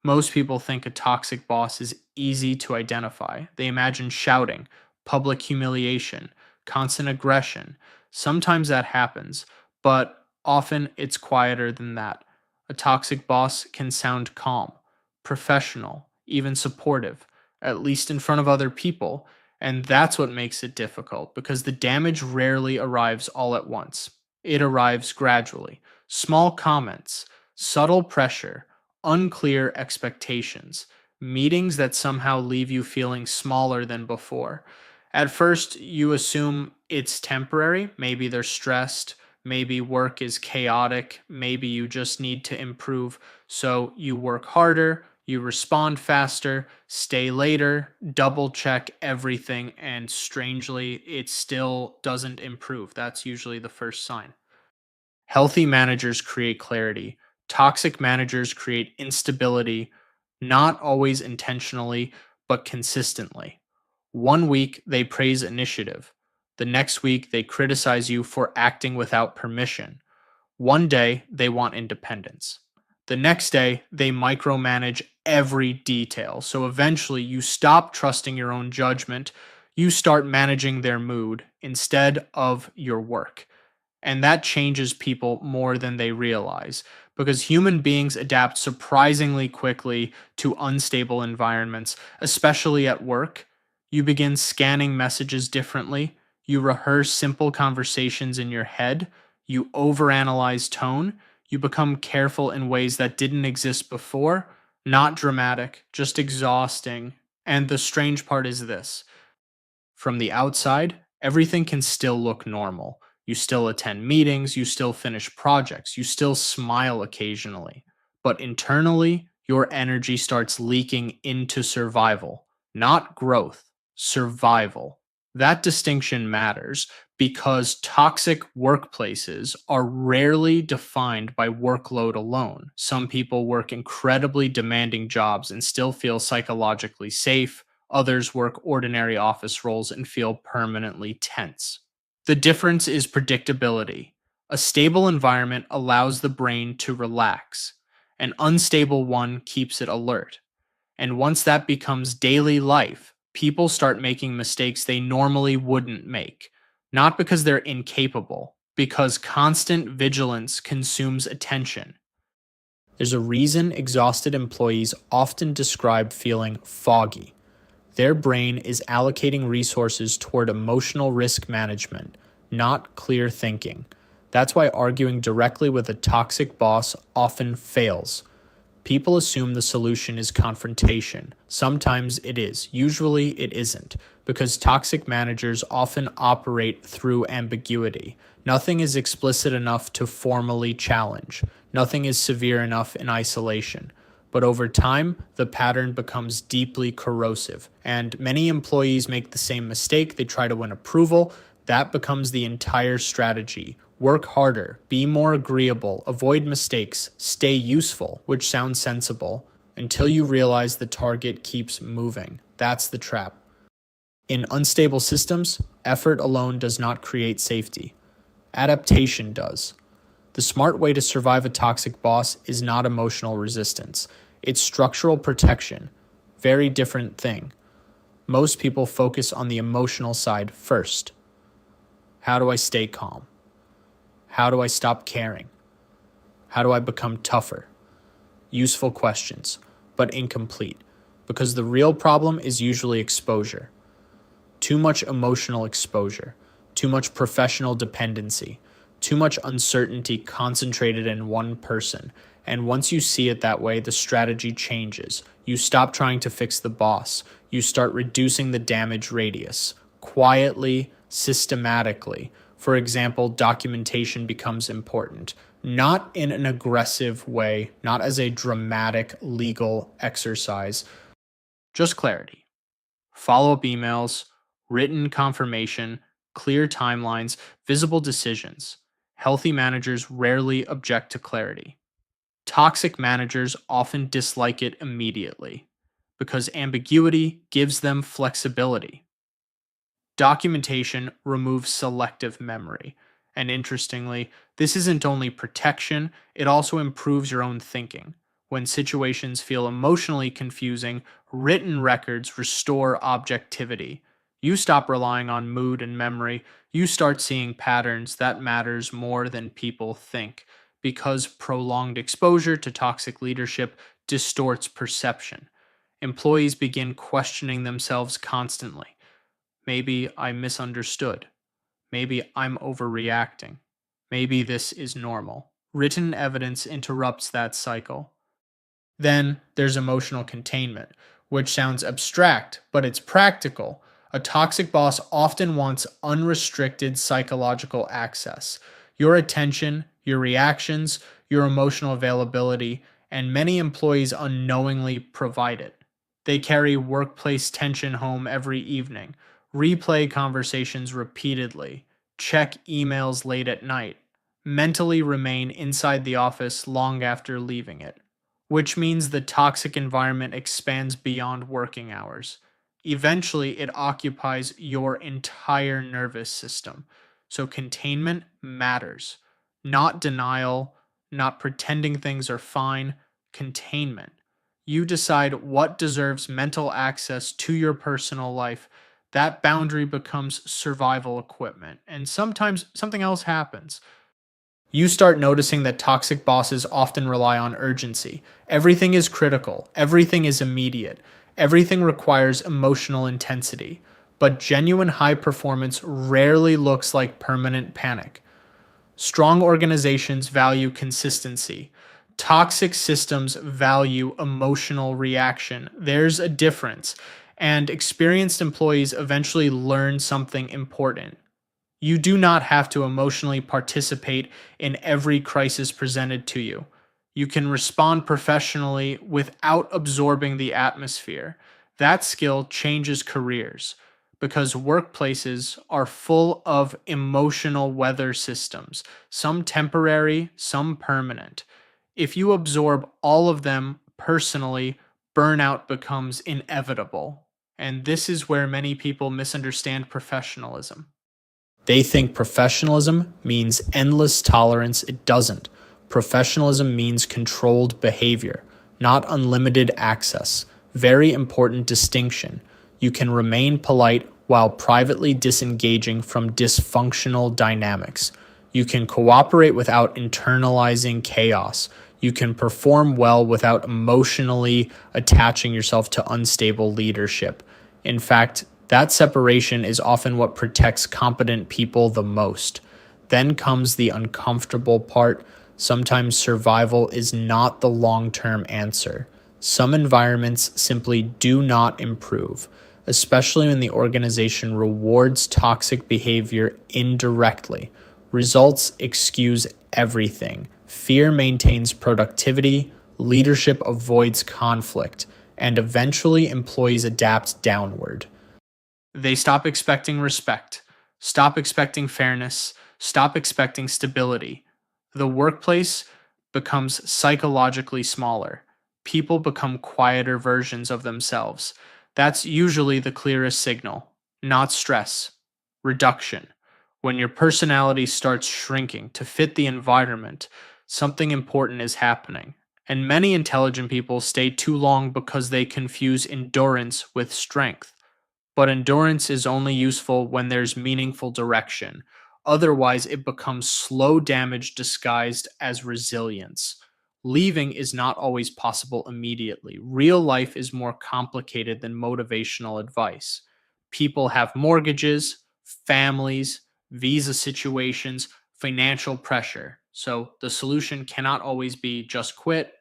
Most people think a toxic boss is easy to identify. They imagine shouting, public humiliation, constant aggression. Sometimes that happens, but often it's quieter than that. A toxic boss can sound calm, professional, even supportive, at least in front of other people. And that's what makes it difficult because the damage rarely arrives all at once. It arrives gradually. Small comments, subtle pressure, unclear expectations, meetings that somehow leave you feeling smaller than before. At first, you assume it's temporary. Maybe they're stressed. Maybe work is chaotic. Maybe you just need to improve. So you work harder, you respond faster, stay later, double check everything, and strangely, it still doesn't improve. That's usually the first sign. Healthy managers create clarity. Toxic managers create instability, not always intentionally, but consistently. One week they praise initiative. The next week they criticize you for acting without permission. One day they want independence. The next day they micromanage every detail. So eventually you stop trusting your own judgment. You start managing their mood instead of your work. And that changes people more than they realize because human beings adapt surprisingly quickly to unstable environments, especially at work. You begin scanning messages differently. You rehearse simple conversations in your head. You overanalyze tone. You become careful in ways that didn't exist before. Not dramatic, just exhausting. And the strange part is this: from the outside, everything can still look normal. You still attend meetings, you still finish projects, you still smile occasionally. But internally, your energy starts leaking into survival, not growth, survival. That distinction matters because toxic workplaces are rarely defined by workload alone. Some people work incredibly demanding jobs and still feel psychologically safe. Others work ordinary office roles and feel permanently tense. The difference is predictability. A stable environment allows the brain to relax. An unstable one keeps it alert. And once that becomes daily life, people start making mistakes they normally wouldn't make. Not because they're incapable, because constant vigilance consumes attention. There's a reason exhausted employees often describe feeling foggy. Their brain is allocating resources toward emotional risk management, not clear thinking. That's why arguing directly with a toxic boss often fails. People assume the solution is confrontation. Sometimes it is. Usually it isn't, because toxic managers often operate through ambiguity. Nothing is explicit enough to formally challenge. Nothing is severe enough in isolation. But over time, the pattern becomes deeply corrosive, and many employees make the same mistake. They try to win approval. That becomes the entire strategy. Work harder, be more agreeable, avoid mistakes, stay useful, which sounds sensible, until you realize the target keeps moving. That's the trap. In unstable systems, effort alone does not create safety. Adaptation does. The smart way to survive a toxic boss is not emotional resistance. It's structural protection. Very different thing. Most people focus on the emotional side first. How do I stay calm? How do I stop caring? How do I become tougher? Useful questions, but incomplete, because the real problem is usually exposure. Too much emotional exposure, too much professional dependency, too much uncertainty concentrated in one person. And once you see it that way, the strategy changes. You stop trying to fix the boss. You start reducing the damage radius, quietly, systematically. For example, documentation becomes important, not in an aggressive way, not as a dramatic legal exercise, just clarity. Follow up emails, written confirmation, clear timelines, visible decisions. Healthy managers rarely object to clarity. Toxic managers often dislike it immediately because ambiguity gives them flexibility. Documentation removes selective memory. And interestingly, this isn't only protection, it also improves your own thinking. When situations feel emotionally confusing, written records restore objectivity. You stop relying on mood and memory. You start seeing patterns that matters more than people think because prolonged exposure to toxic leadership distorts perception. Employees begin questioning themselves constantly. Maybe I misunderstood. Maybe I'm overreacting. Maybe this is normal. Written evidence interrupts that cycle. Then there's emotional containment, which sounds abstract, but it's practical. A toxic boss often wants unrestricted psychological access. Your attention, your reactions, your emotional availability, and many employees unknowingly provide it. They carry workplace tension home every evening, replay conversations repeatedly, check emails late at night, mentally remain inside the office long after leaving it, which means the toxic environment expands beyond working hours. Eventually, it occupies your entire nervous system. So, containment matters. Not denial, not pretending things are fine, containment. You decide what deserves mental access to your personal life. That boundary becomes survival equipment. And sometimes something else happens. You start noticing that toxic bosses often rely on urgency. Everything is critical, everything is immediate, everything requires emotional intensity. But genuine high performance rarely looks like permanent panic. Strong organizations value consistency. Toxic systems value emotional reaction. There's a difference. And experienced employees eventually learn something important. You do not have to emotionally participate in every crisis presented to you. You can respond professionally without absorbing the atmosphere. That skill changes careers because workplaces are full of emotional weather systems, some temporary, some permanent. If you absorb all of them personally, burnout becomes inevitable. And this is where many people misunderstand professionalism. They think professionalism means endless tolerance. It doesn't. Professionalism means controlled behavior, not unlimited access. Very important distinction. You can remain polite while privately disengaging from dysfunctional dynamics. You can cooperate without internalizing chaos. You can perform well without emotionally attaching yourself to unstable leadership. In fact, that separation is often what protects competent people the most. Then comes the uncomfortable part. Sometimes survival is not the long term answer. Some environments simply do not improve, especially when the organization rewards toxic behavior indirectly. Results excuse everything. Fear maintains productivity, leadership avoids conflict, and eventually employees adapt downward. They stop expecting respect, stop expecting fairness, stop expecting stability. The workplace becomes psychologically smaller. People become quieter versions of themselves. That's usually the clearest signal, not stress, reduction. When your personality starts shrinking to fit the environment, something important is happening. And many intelligent people stay too long because they confuse endurance with strength. But endurance is only useful when there's meaningful direction. Otherwise, it becomes slow damage disguised as resilience. Leaving is not always possible immediately. Real life is more complicated than motivational advice. People have mortgages, families, visa situations, financial pressure. So the solution cannot always be just quit.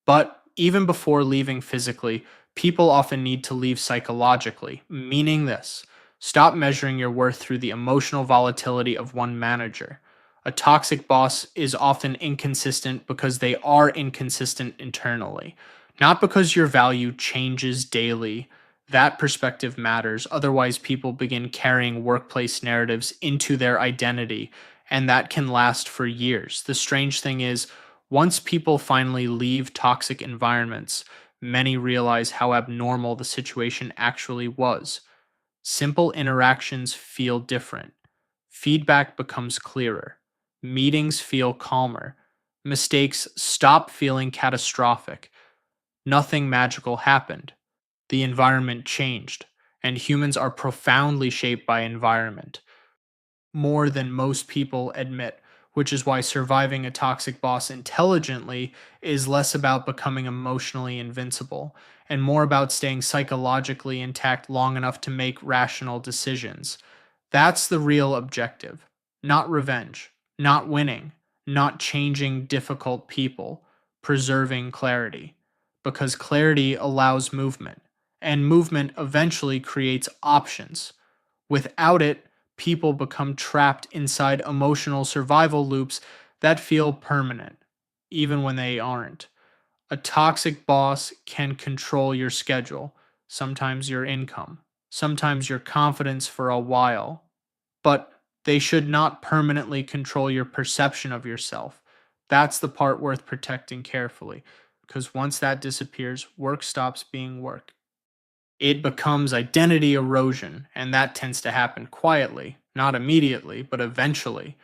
But even before leaving physically, people often need to leave psychologically, meaning this: stop measuring your worth through the emotional volatility of one manager. A toxic boss is often inconsistent because they are inconsistent internally, not because your value changes daily. That perspective matters. Otherwise, people begin carrying workplace narratives into their identity, and that can last for years. The strange thing is, once people finally leave toxic environments, many realize how abnormal the situation actually was. Simple interactions feel different. Feedback becomes clearer. Meetings feel calmer. Mistakes stop feeling catastrophic. Nothing magical happened. The environment changed, and humans are profoundly shaped by environment more than most people admit, which is why surviving a toxic boss intelligently is less about becoming emotionally invincible and more about staying psychologically intact long enough to make rational decisions. That's the real objective. Not revenge, not winning, not changing difficult people, preserving clarity. Because clarity allows movement, and movement eventually creates options. Without it, people become trapped inside emotional survival loops that feel permanent, even when they aren't. A toxic boss can control your schedule, sometimes your income, sometimes your confidence for a while, but they should not permanently control your perception of yourself. That's the part worth protecting carefully, because once that disappears, work stops being work. It becomes identity erosion, and that tends to happen quietly, not immediately, but eventually.